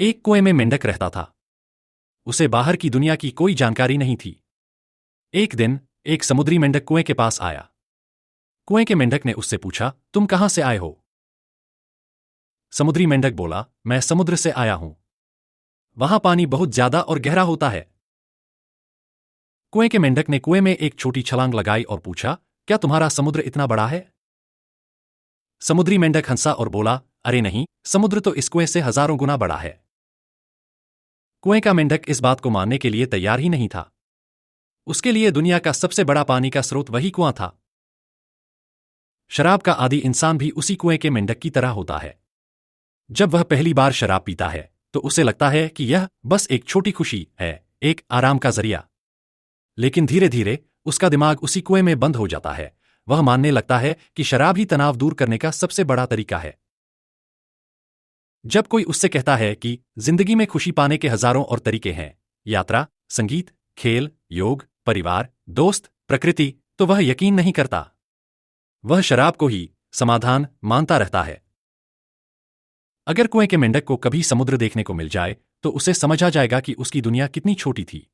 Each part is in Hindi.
एक कुएं में मेंढक रहता था। उसे बाहर की दुनिया की कोई जानकारी नहीं थी। एक दिन एक समुद्री मेंढक कुएं के पास आया। कुएं के मेंढक ने उससे पूछा, तुम कहां से आए हो? समुद्री मेंढक बोला, मैं समुद्र से आया हूं। वहां पानी बहुत ज्यादा और गहरा होता है। कुएं के मेंढक ने कुएं में एक छोटी छलांग लगाई और पूछा, क्या तुम्हारा समुद्र इतना बड़ा है? समुद्री मेंढक हंसा और बोला, अरे नहीं, समुद्र तो इस कुएं से हजारों गुना बड़ा है। कुएं का मेंढक इस बात को मानने के लिए तैयार ही नहीं था। उसके लिए दुनिया का सबसे बड़ा पानी का स्रोत वही कुआं था। शराब का आदी इंसान भी उसी कुएं के मेंढक की तरह होता है। जब वह पहली बार शराब पीता है तो उसे लगता है कि यह बस एक छोटी खुशी है, एक आराम का जरिया। लेकिन धीरे धीरे उसका दिमाग उसी कुएं में बंद हो जाता है। वह मानने लगता है कि शराब ही तनाव दूर करने का सबसे बड़ा तरीका है। जब कोई उससे कहता है कि जिंदगी में खुशी पाने के हजारों और तरीके हैं, यात्रा, संगीत, खेल, योग, परिवार, दोस्त, प्रकृति, तो वह यकीन नहीं करता। वह शराब को ही समाधान मानता रहता है। अगर कुएं के मेंढक को कभी समुद्र देखने को मिल जाए तो उसे समझ आ जाएगा कि उसकी दुनिया कितनी छोटी थी।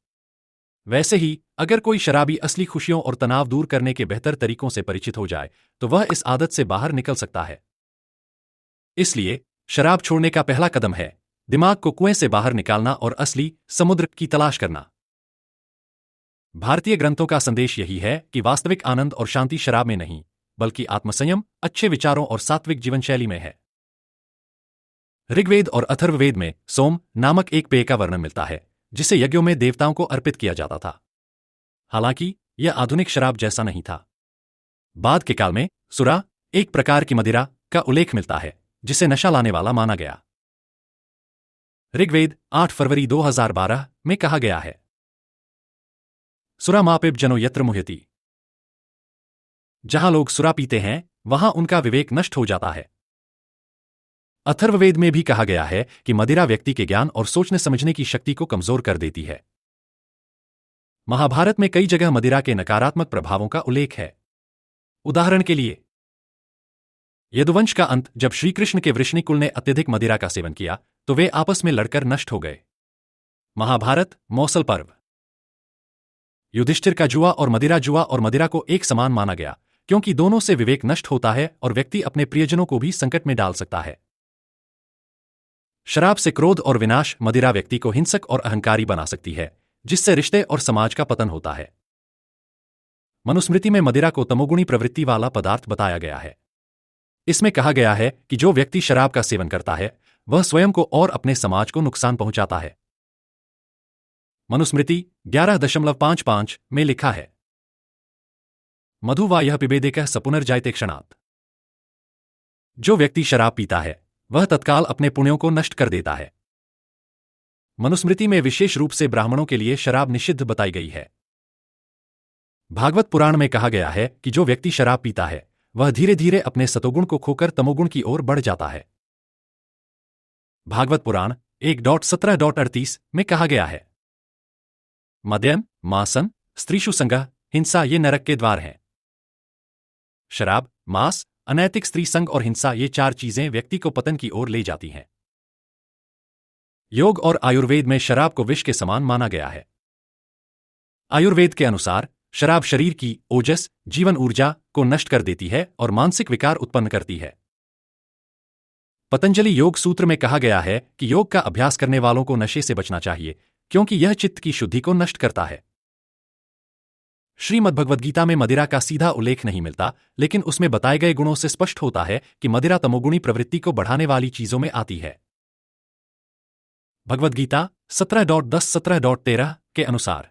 वैसे ही अगर कोई शराबी असली खुशियों और तनाव दूर करने के बेहतर तरीकों से परिचित हो जाए तो वह इस आदत से बाहर निकल सकता है। इसलिए शराब छोड़ने का पहला कदम है दिमाग को कुएं से बाहर निकालना और असली समुद्र की तलाश करना। भारतीय ग्रंथों का संदेश यही है कि वास्तविक आनंद और शांति शराब में नहीं, बल्कि आत्मसंयम, अच्छे विचारों और सात्विक जीवनशैली में है। ऋग्वेद और अथर्ववेद में सोम नामक एक पेय का वर्णन मिलता है जिसे यज्ञों में देवताओं को अर्पित किया जाता था। हालांकि यह आधुनिक शराब जैसा नहीं था। बाद के काल में सुरा, एक प्रकार की मदिरा, का उल्लेख मिलता है जिसे नशा लाने वाला माना गया। ऋग्वेद 8 फरवरी 2012 में कहा गया है, सुरा मापिब जनो यत्र मुह्यति। जहां लोग सुरा पीते हैं वहां उनका विवेक नष्ट हो जाता है। अथर्ववेद में भी कहा गया है कि मदिरा व्यक्ति के ज्ञान और सोचने समझने की शक्ति को कमजोर कर देती है। महाभारत में कई जगह मदिरा के नकारात्मक प्रभावों का उल्लेख है। उदाहरण के लिए यदुवंश का अंत, जब श्रीकृष्ण के वृष्णि कुल ने अत्यधिक मदिरा का सेवन किया तो वे आपस में लड़कर नष्ट हो गए। महाभारत मौसल पर्व। युधिष्ठिर का जुआ और मदिरा को एक समान माना गया क्योंकि दोनों से विवेक नष्ट होता है और व्यक्ति अपने प्रियजनों को भी संकट में डाल सकता है। शराब से क्रोध और विनाश। मदिरा व्यक्ति को हिंसक और अहंकारी बना सकती है जिससे रिश्ते और समाज का पतन होता है। मनुस्मृति में मदिरा को तमोगुणी प्रवृत्ति वाला पदार्थ बताया गया है। इसमें कहा गया है कि जो व्यक्ति शराब का सेवन करता है वह स्वयं को और अपने समाज को नुकसान पहुंचाता है। मनुस्मृति 11.55 में लिखा है, मधु वा यह पिबेदेकः स पुनर्जायते क्षणात्। जो व्यक्ति शराब पीता है वह तत्काल अपने पुण्यों को नष्ट कर देता है। मनुस्मृति में विशेष रूप से ब्राह्मणों के लिए शराब निषिद्ध बताई गई है। भागवत पुराण में कहा गया है कि जो व्यक्ति शराब पीता है वह धीरे धीरे अपने सतोगुण को खोकर तमोगुण की ओर बढ़ जाता है। भागवत पुराण 1.17.38 में कहा गया है, मद्यम, मासन, स्त्रीषु संगः, हिंसा ये नरक के द्वार हैं। शराब, मांस, अनैतिक स्त्री संग और हिंसा ये चार चीजें व्यक्ति को पतन की ओर ले जाती हैं। योग और आयुर्वेद में शराब को विष के समान माना गया है। आयुर्वेद के अनुसार शराब शरीर की ओजस, जीवन ऊर्जा को नष्ट कर देती है और मानसिक विकार उत्पन्न करती है। पतंजलि योग सूत्र में कहा गया है कि योग का अभ्यास करने वालों को नशे से बचना चाहिए क्योंकि यह चित्त की शुद्धि को नष्ट करता है। श्रीमद्भगवद्गीता में मदिरा का सीधा उल्लेख नहीं मिलता, लेकिन उसमें बताए गए गुणों से स्पष्ट होता है कि मदिरा तमोगुणी प्रवृत्ति को बढ़ाने वाली चीजों में आती है। भगवद्गीता 17.10-17.13 के अनुसार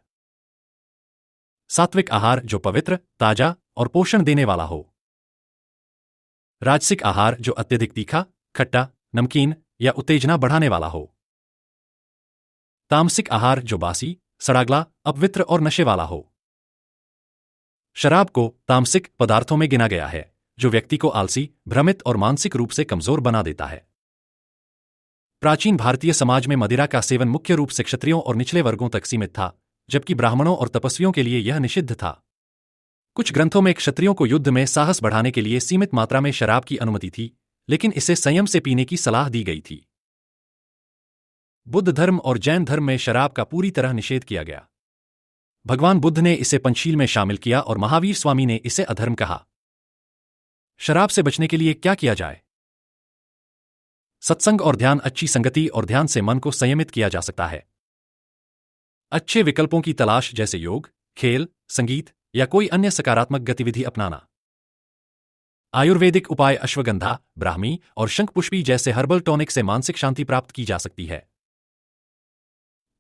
सात्विक आहार जो पवित्र, ताजा और पोषण देने वाला हो। राजसिक आहार जो अत्यधिक तीखा, खट्टा, नमकीन या उत्तेजना बढ़ाने वाला हो। तामसिक आहार जो बासी, सड़ागला, अपवित्र और नशे वाला हो। शराब को तामसिक पदार्थों में गिना गया है जो व्यक्ति को आलसी, भ्रमित और मानसिक रूप से कमजोर बना देता है। प्राचीन भारतीय समाज में मदिरा का सेवन मुख्य रूप से क्षत्रियों और निचले वर्गों तक सीमित था, जबकि ब्राह्मणों और तपस्वियों के लिए यह निषिद्ध था। कुछ ग्रंथों में क्षत्रियों को युद्ध में साहस बढ़ाने के लिए सीमित मात्रा में शराब की अनुमति थी, लेकिन इसे संयम से पीने की सलाह दी गई थी। बुद्ध धर्म और जैन धर्म में शराब का पूरी तरह निषेध किया गया। भगवान बुद्ध ने इसे पंचशील में शामिल किया और महावीर स्वामी ने इसे अधर्म कहा। शराब से बचने के लिए क्या किया जाए? सत्संग और ध्यान। अच्छी संगति और ध्यान से मन को संयमित किया जा सकता है। अच्छे विकल्पों की तलाश जैसे योग, खेल, संगीत या कोई अन्य सकारात्मक गतिविधि अपनाना। आयुर्वेदिक उपाय अश्वगंधा, ब्राह्मी और शंखपुष्पी जैसे हर्बल टॉनिक से मानसिक शांति प्राप्त की जा सकती है।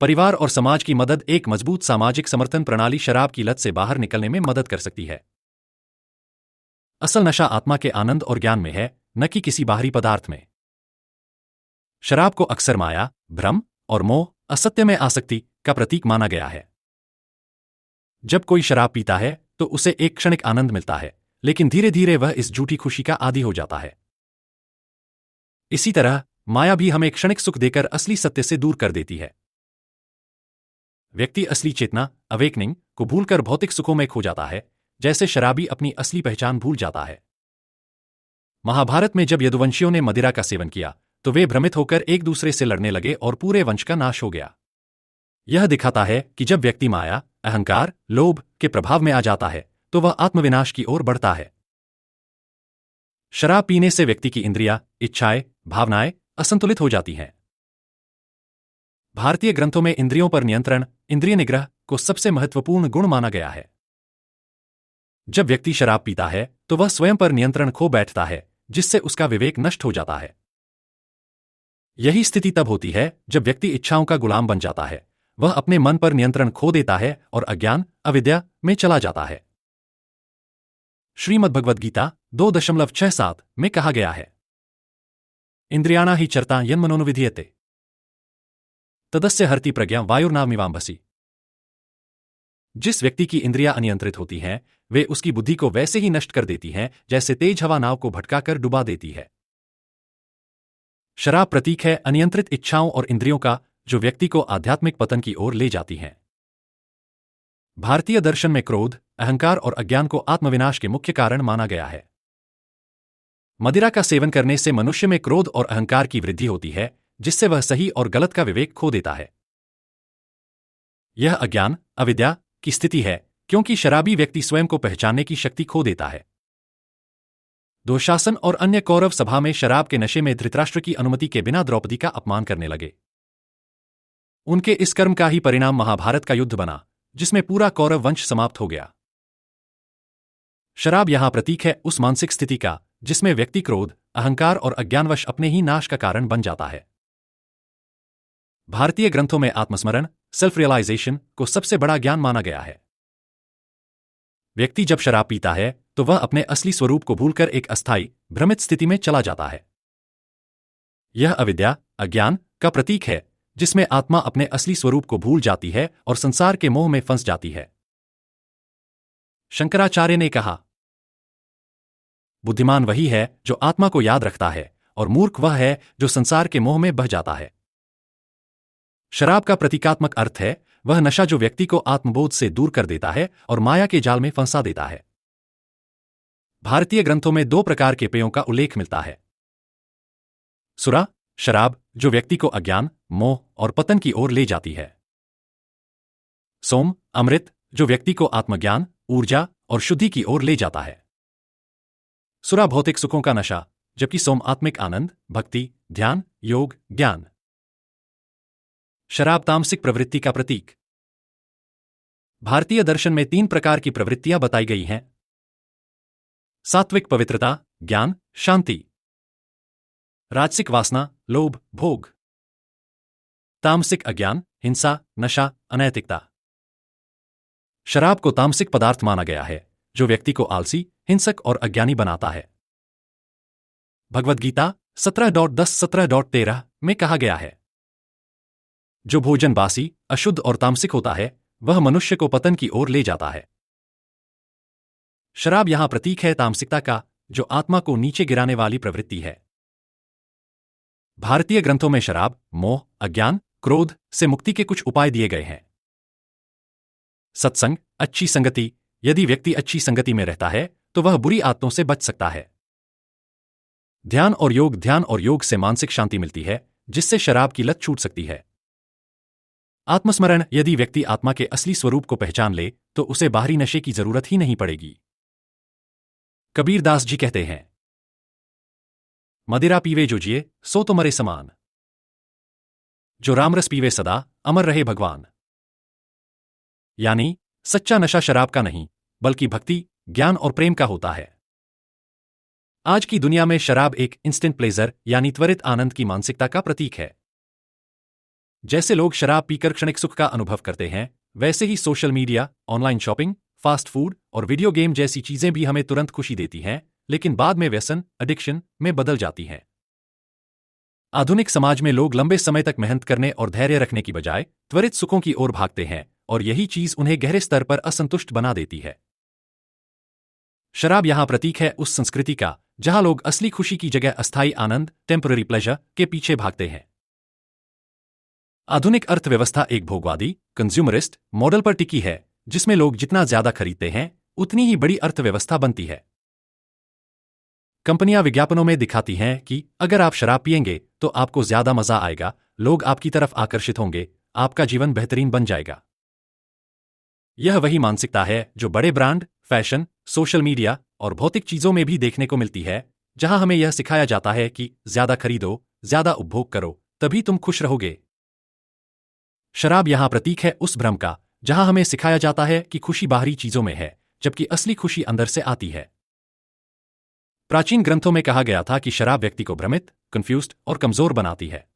परिवार और समाज की मदद। एक मजबूत सामाजिक समर्थन प्रणाली शराब की लत से बाहर निकलने में मदद कर सकती है। असल नशा आत्मा के आनंद और ज्ञान में है, न कि किसी बाहरी पदार्थ में। शराब को अक्सर माया, भ्रम और मोह, असत्य में आसक्ति का प्रतीक माना गया है। जब कोई शराब पीता है तो उसे एक क्षणिक आनंद मिलता है, लेकिन धीरे धीरे वह इस झूठी खुशी का आदी हो जाता है। इसी तरह माया भी हमें क्षणिक सुख देकर असली सत्य से दूर कर देती है। व्यक्ति असली चेतना, अवेकनिंग, को भूलकर भौतिक सुखों में खो जाता है, जैसे शराबी अपनी असली पहचान भूल जाता है। महाभारत में जब यदुवंशियों ने मदिरा का सेवन किया तो वे भ्रमित होकर एक दूसरे से लड़ने लगे और पूरे वंश का नाश हो गया। यह दिखाता है कि जब व्यक्ति माया, अहंकार, लोभ के प्रभाव में आ जाता है तो वह आत्मविनाश की ओर बढ़ता है। शराब पीने से व्यक्ति की इंद्रियां, इच्छाएं, भावनाएं असंतुलित हो जाती हैं। भारतीय ग्रंथों में इंद्रियों पर नियंत्रण, इंद्रिय निग्रह को सबसे महत्वपूर्ण गुण माना गया है। जब व्यक्ति शराब पीता है तो वह स्वयं पर नियंत्रण खो बैठता है, जिससे उसका विवेक नष्ट हो जाता है। यही स्थिति तब होती है जब व्यक्ति इच्छाओं का गुलाम बन जाता है, वह अपने मन पर नियंत्रण खो देता है और अज्ञान, अविद्या में चला जाता है। श्रीमद् भगवद गीता 2.67 में कहा गया है, इंद्रियाणा हि चरता यन्मनोनुविधीयते तदस्य हरति प्रज्ञा वायुर्नावमिवाम्भसि। जिस व्यक्ति की इंद्रियां अनियंत्रित होती हैं, वे उसकी बुद्धि को वैसे ही नष्ट कर देती हैं जैसे तेज हवा नाव को भटकाकर डुबा देती है। शराब प्रतीक है अनियंत्रित इच्छाओं और इंद्रियों का, जो व्यक्ति को आध्यात्मिक पतन की ओर ले जाती हैं। भारतीय दर्शन में क्रोध, अहंकार और अज्ञान को आत्मविनाश के मुख्य कारण माना गया है। मदिरा का सेवन करने से मनुष्य में क्रोध और अहंकार की वृद्धि होती है, जिससे वह सही और गलत का विवेक खो देता है। यह अज्ञान, अविद्या की स्थिति है, क्योंकि शराबी व्यक्ति स्वयं को पहचानने की शक्ति खो देता है। दुशासन और अन्य कौरव सभा में शराब के नशे में धृतराष्ट्र की अनुमति के बिना द्रौपदी का अपमान करने लगे। उनके इस कर्म का ही परिणाम महाभारत का युद्ध बना, जिसमें पूरा कौरव वंश समाप्त हो गया। शराब यहां प्रतीक है उस मानसिक स्थिति का जिसमें व्यक्ति क्रोध, अहंकार और अज्ञानवश अपने ही नाश का कारण बन जाता है। भारतीय ग्रंथों में आत्मस्मरण, सेल्फ रियलाइजेशन को सबसे बड़ा ज्ञान माना गया है। व्यक्ति जब शराब पीता है तो वह अपने असली स्वरूप को भूलकर एक अस्थायी, भ्रमित स्थिति में चला जाता है। यह अविद्या, अज्ञान का प्रतीक है, जिसमें आत्मा अपने असली स्वरूप को भूल जाती है और संसार के मोह में फंस जाती है। शंकराचार्य ने कहा, बुद्धिमान वही है जो आत्मा को याद रखता है और मूर्ख वह है जो संसार के मोह में बह जाता है। शराब का प्रतीकात्मक अर्थ है वह नशा जो व्यक्ति को आत्मबोध से दूर कर देता है और माया के जाल में फंसा देता है। भारतीय ग्रंथों में 2 प्रकार के पेयों का उल्लेख मिलता है। सुरा, शराब जो व्यक्ति को अज्ञान, मोह और पतन की ओर ले जाती है। सोम, अमृत जो व्यक्ति को आत्मज्ञान, ऊर्जा और शुद्धि की ओर ले जाता है। सुरा भौतिक सुखों का नशा, जबकि सोम आत्मिक आनंद, भक्ति, ध्यान, योग, ज्ञान। शराब तामसिक प्रवृत्ति का प्रतीक। भारतीय दर्शन में 3 प्रकार की प्रवृत्तियां बताई गई हैं। सात्विक पवित्रता, ज्ञान, शांति। राजसिक वासना, लोभ, भोग। तामसिक अज्ञान, हिंसा, नशा, अनैतिकता। शराब को तामसिक पदार्थ माना गया है जो व्यक्ति को आलसी, हिंसक और अज्ञानी बनाता है। भगवद गीता 17.10-17.13 में कहा गया है, जो भोजन बासी, अशुद्ध और तामसिक होता है वह मनुष्य को पतन की ओर ले जाता है। शराब यहां प्रतीक है तामसिकता का, जो आत्मा को नीचे गिराने वाली प्रवृत्ति है। भारतीय ग्रंथों में शराब, मोह, अज्ञान, क्रोध से मुक्ति के कुछ उपाय दिए गए हैं। सत्संग, अच्छी संगति। यदि व्यक्ति अच्छी संगति में रहता है तो वह बुरी आदतों से बच सकता है। ध्यान और योग। ध्यान और योग से मानसिक शांति मिलती है, जिससे शराब की लत छूट सकती है। आत्मस्मरण, यदि व्यक्ति आत्मा के असली स्वरूप को पहचान ले तो उसे बाहरी नशे की जरूरत ही नहीं पड़ेगी। कबीर दास जी कहते हैं, मदिरा पीवे जो जिए सो तो मरे समान, जो रामरस पीवे सदा अमर रहे भगवान। यानी सच्चा नशा शराब का नहीं बल्कि भक्ति, ज्ञान और प्रेम का होता है। आज की दुनिया में शराब एक इंस्टेंट प्लेजर यानी त्वरित आनंद की मानसिकता का प्रतीक है। जैसे लोग शराब पीकर क्षणिक सुख का अनुभव करते हैं, वैसे ही social media, online shopping, fast food और वीडियो गेम जैसी चीजें भी हमें तुरंत खुशी देती हैं, लेकिन बाद में व्यसन, एडिक्शन में बदल जाती हैं। आधुनिक समाज में लोग लंबे समय तक मेहनत करने और धैर्य रखने की बजाय त्वरित सुखों की ओर भागते हैं और यही चीज उन्हें गहरे स्तर पर असंतुष्ट बना देती है। शराब यहां प्रतीक है उस संस्कृति का जहां लोग असली खुशी की जगह अस्थायी आनंद, टेम्पररी प्लेजर के पीछे भागते हैं। आधुनिक अर्थव्यवस्था एक भोगवादी, कंज्यूमरिस्ट मॉडल पर टिकी है, जिसमें लोग जितना ज्यादा खरीदते हैं उतनी ही बड़ी अर्थव्यवस्था बनती है। कंपनियां विज्ञापनों में दिखाती हैं कि अगर आप शराब पिएंगे तो आपको ज्यादा मजा आएगा, लोग आपकी तरफ आकर्षित होंगे, आपका जीवन बेहतरीन बन जाएगा। यह वही मानसिकता है जो बड़े ब्रांड, फैशन, सोशल मीडिया और भौतिक चीजों में भी देखने को मिलती है, जहां हमें यह सिखाया जाता है कि ज्यादा खरीदो, ज्यादा उपभोग करो, तभी तुम खुश रहोगे। शराब यहां प्रतीक है उस भ्रम का जहां हमें सिखाया जाता है कि खुशी बाहरी चीजों में है, जबकि असली खुशी अंदर से आती है। प्राचीन ग्रंथों में कहा गया था कि शराब व्यक्ति को भ्रमित, कंफ्यूज्ड और कमजोर बनाती है।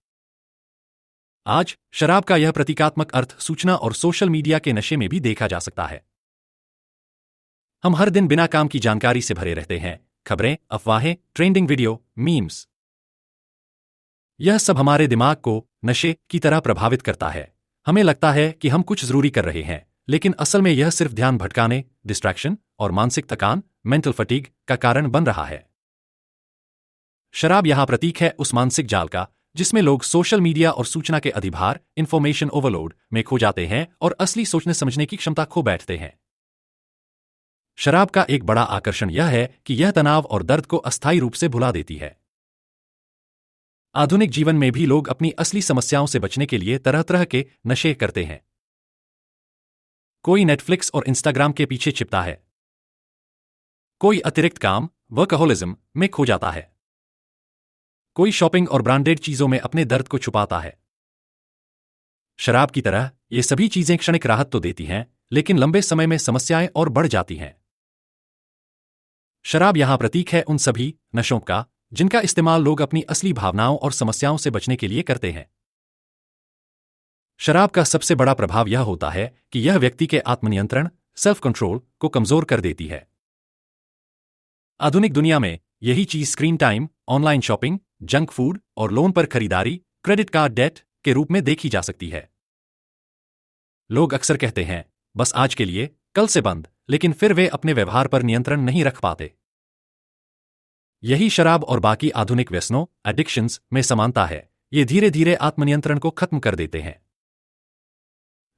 आज शराब का यह प्रतीकात्मक अर्थ सूचना और सोशल मीडिया के नशे में भी देखा जा सकता है। हम हर दिन बिना काम की जानकारी से भरे रहते हैं, खबरें, अफवाहें, ट्रेंडिंग वीडियो, मीम्स। यह सब हमारे दिमाग को नशे की तरह प्रभावित करता है। हमें लगता है कि हम कुछ जरूरी कर रहे हैं, लेकिन असल में यह सिर्फ ध्यान भटकाने, डिस्ट्रैक्शन और मानसिक थकान, मेंटल फटीग का कारण बन रहा है। शराब यहां प्रतीक है उस मानसिक जाल का जिसमें लोग सोशल मीडिया और सूचना के अधिभार, इंफॉर्मेशन ओवरलोड में खो जाते हैं और असली सोचने समझने की क्षमता खो बैठते हैं। शराब का एक बड़ा आकर्षण यह है कि यह तनाव और दर्द को अस्थायी रूप से भुला देती है। आधुनिक जीवन में भी लोग अपनी असली समस्याओं से बचने के लिए तरह तरह के नशे करते हैं। कोई नेटफ्लिक्स और इंस्टाग्राम के पीछे छिपता है, कोई अतिरिक्त काम, वर्कहोलिज्म में खो जाता है, कोई शॉपिंग और ब्रांडेड चीजों में अपने दर्द को छुपाता है। शराब की तरह ये सभी चीजें क्षणिक राहत तो देती हैं, लेकिन लंबे समय में समस्याएं और बढ़ जाती हैं। शराब यहां प्रतीक है उन सभी नशों का जिनका इस्तेमाल लोग अपनी असली भावनाओं और समस्याओं से बचने के लिए करते हैं। शराब का सबसे बड़ा प्रभाव यह होता है कि यह व्यक्ति के आत्मनियंत्रण, सेल्फ कंट्रोल को कमजोर कर देती है। आधुनिक दुनिया में यही चीज screen time, online shopping, junk food और लोन पर खरीदारी, क्रेडिट कार्ड डेट के रूप में देखी जा सकती है। लोग अक्सर कहते हैं, बस आज के लिए, कल से बंद, लेकिन फिर वे अपने व्यवहार पर नियंत्रण नहीं रख पाते। यही शराब और बाकी आधुनिक व्यसनों, एडिक्शंस में समानता है। ये धीरे धीरे आत्मनियंत्रण को खत्म कर देते हैं।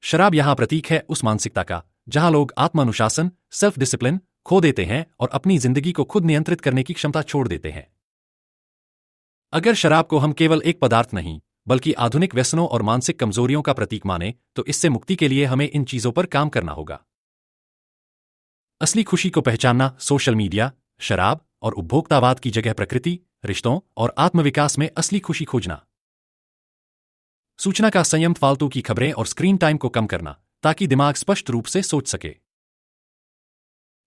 शराब यहां प्रतीक है उस मानसिकता का जहां लोग आत्मानुशासन, सेल्फ डिसिप्लिन खो देते हैं और अपनी जिंदगी को खुद नियंत्रित करने की क्षमता छोड़ देते हैं। अगर शराब को हम केवल एक पदार्थ नहीं बल्कि आधुनिक व्यसनों और मानसिक कमजोरियों का प्रतीक माने, तो इससे मुक्ति के लिए हमें इन चीजों पर काम करना होगा। असली खुशी को पहचानना, सोशल मीडिया, शराब और उपभोक्तावाद की जगह प्रकृति, रिश्तों और आत्मविकास में असली खुशी खोजना। सूचना का संयम, फालतू की खबरें और स्क्रीन टाइम को कम करना ताकि दिमाग स्पष्ट रूप से सोच सके।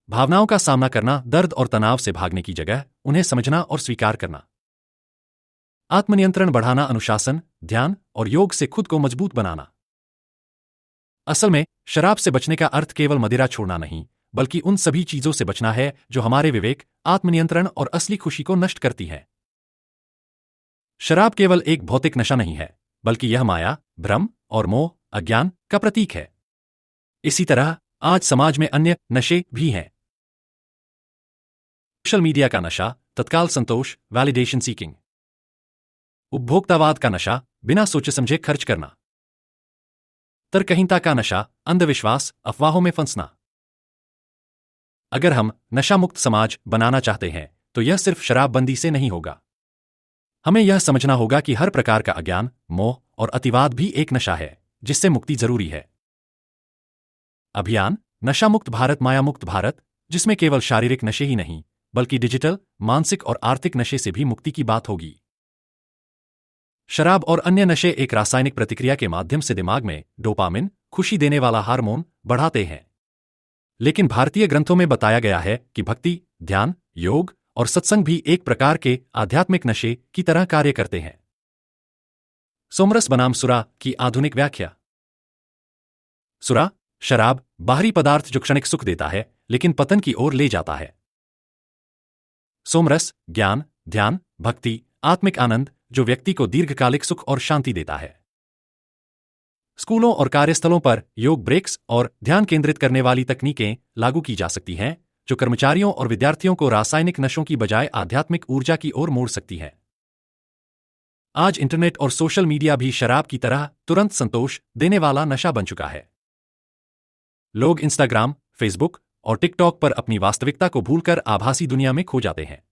भावनाओं का सामना करना, दर्द और तनाव से भागने की जगह उन्हें समझना और स्वीकार करना। आत्मनियंत्रण बढ़ाना, अनुशासन, ध्यान और योग से खुद को मजबूत बनाना। असल में शराब से बचने का अर्थ केवल मदिरा छोड़ना नहीं, बल्कि उन सभी चीजों से बचना है जो हमारे विवेक, आत्मनियंत्रण और असली खुशी को नष्ट करती हैं। शराब केवल एक भौतिक नशा नहीं है, बल्कि यह माया, भ्रम और मोह, अज्ञान का प्रतीक है। इसी तरह आज समाज में अन्य नशे भी हैं। सोशल मीडिया का नशा, तत्काल संतोष, वैलिडेशन सीकिंग। उपभोक्तावाद का नशा, बिना सोचे समझे खर्च करना। तर्कहीनता का नशा, अंधविश्वास, अफवाहों में फंसना। अगर हम नशा मुक्त समाज बनाना चाहते हैं तो यह सिर्फ शराबबंदी से नहीं होगा। हमें यह समझना होगा कि हर प्रकार का अज्ञान, मोह और अतिवाद भी एक नशा है जिससे मुक्ति जरूरी है। अभियान नशा मुक्त भारत माया मुक्त भारत, जिसमें केवल शारीरिक नशे ही नहीं बल्कि डिजिटल, मानसिक और आर्थिक नशे से भी मुक्ति की बात होगी। शराब और अन्य नशे एक रासायनिक प्रतिक्रिया के माध्यम से दिमाग में डोपामिन, खुशी देने वाला हार्मोन, बढ़ाते हैं। लेकिन भारतीय ग्रंथों में बताया गया है कि भक्ति, ध्यान, योग और सत्संग भी एक प्रकार के आध्यात्मिक नशे की तरह कार्य करते हैं। सोमरस बनाम सुरा की आधुनिक व्याख्या। सुरा, शराब, बाहरी पदार्थ जो क्षणिक सुख देता है लेकिन पतन की ओर ले जाता है। सोमरस, ज्ञान, ध्यान, भक्ति, आत्मिक आनंद जो व्यक्ति को दीर्घकालिक सुख और शांति देता है। स्कूलों और कार्यस्थलों पर योग ब्रेक्स और ध्यान केंद्रित करने वाली तकनीकें लागू की जा सकती हैं, जो कर्मचारियों और विद्यार्थियों को रासायनिक नशों की बजाय आध्यात्मिक ऊर्जा की ओर मोड़ सकती हैं। आज इंटरनेट और सोशल मीडिया भी शराब की तरह तुरंत संतोष देने वाला नशा बन चुका है। लोग इंस्टाग्राम, फेसबुक और टिकटॉक पर अपनी वास्तविकता को भूलकर आभासी दुनिया में खो जाते हैं।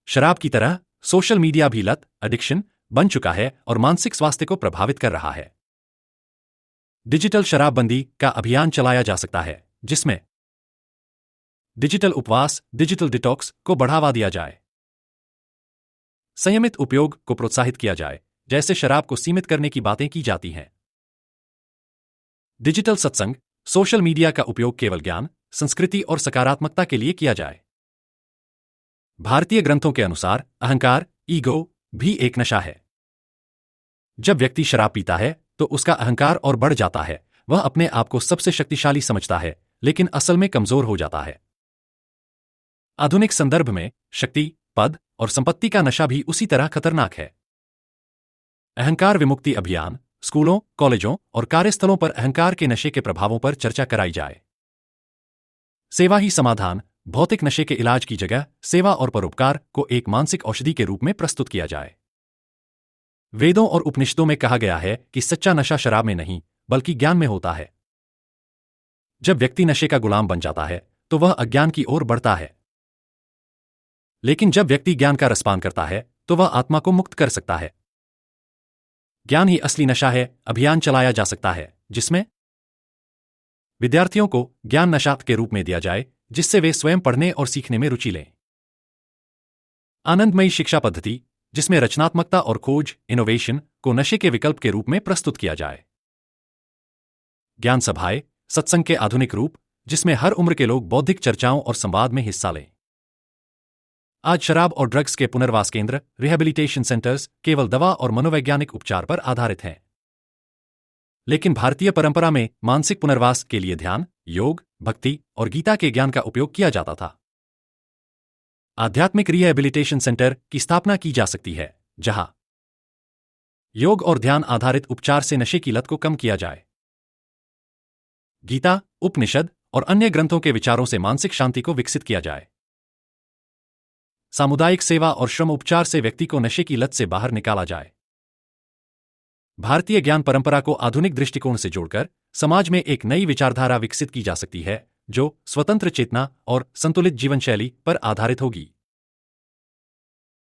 शराब की तरह सोशल मीडिया भी लत, एडिक्शन बन चुका है और मानसिक स्वास्थ्य को प्रभावित कर रहा है। डिजिटल शराबबंदी का अभियान चलाया जा सकता है, जिसमें डिजिटल उपवास, डिजिटल डिटॉक्स को बढ़ावा दिया जाए, संयमित उपयोग को प्रोत्साहित किया जाए, जैसे शराब को सीमित करने की बातें की जाती हैं। डिजिटल सत्संग, सोशल मीडिया का उपयोग केवल ज्ञान, संस्कृति और सकारात्मकता के लिए किया जाए। भारतीय ग्रंथों के अनुसार अहंकार, ईगो भी एक नशा है। जब व्यक्ति शराब पीता है तो उसका अहंकार और बढ़ जाता है, वह अपने आप को सबसे शक्तिशाली समझता है, लेकिन असल में कमजोर हो जाता है। आधुनिक संदर्भ में शक्ति, पद और संपत्ति का नशा भी उसी तरह खतरनाक है। अहंकार विमुक्ति अभियान, स्कूलों, कॉलेजों और कार्यस्थलों पर अहंकार के नशे के प्रभावों पर चर्चा कराई जाए। सेवा ही समाधान, भौतिक नशे के इलाज की जगह सेवा और परोपकार को एक मानसिक औषधि के रूप में प्रस्तुत किया जाए। वेदों और उपनिषदों में कहा गया है कि सच्चा नशा शराब में नहीं बल्कि ज्ञान में होता है। जब व्यक्ति नशे का गुलाम बन जाता है तो वह अज्ञान की ओर बढ़ता है, लेकिन जब व्यक्ति ज्ञान का रसपान करता है तो वह आत्मा को मुक्त कर सकता है। ज्ञान ही असली नशा है। अभियान चलाया जा सकता है जिसमें विद्यार्थियों को ज्ञान नशा के रूप में दिया जाए, जिससे वे स्वयं पढ़ने और सीखने में रुचि लें। आनंदमयी शिक्षा पद्धति, जिसमें रचनात्मकता और खोज, इनोवेशन को नशे के विकल्प के रूप में प्रस्तुत किया जाए। ज्ञान सभाएं, सत्संग के आधुनिक रूप, जिसमें हर उम्र के लोग बौद्धिक चर्चाओं और संवाद में हिस्सा लें। आज शराब और ड्रग्स के पुनर्वास केंद्र, रिहैबिलिटेशन सेंटर्स केवल दवा और मनोवैज्ञानिक उपचार पर आधारित हैं। लेकिन भारतीय परंपरा में मानसिक पुनर्वास के लिए ध्यान, योग, भक्ति और गीता के ज्ञान का उपयोग किया जाता था। आध्यात्मिक रिहैबिलिटेशन सेंटर की स्थापना की जा सकती है, जहां योग और ध्यान आधारित उपचार से नशे की लत को कम किया जाए। गीता, उपनिषद और अन्य ग्रंथों के विचारों से मानसिक शांति को विकसित किया जाए। सामुदायिक सेवा और श्रम उपचार से व्यक्ति को नशे की लत से बाहर निकाला जाए। भारतीय ज्ञान परंपरा को आधुनिक दृष्टिकोण से जोड़कर समाज में एक नई विचारधारा विकसित की जा सकती है, जो स्वतंत्र चेतना और संतुलित जीवनशैली पर आधारित होगी।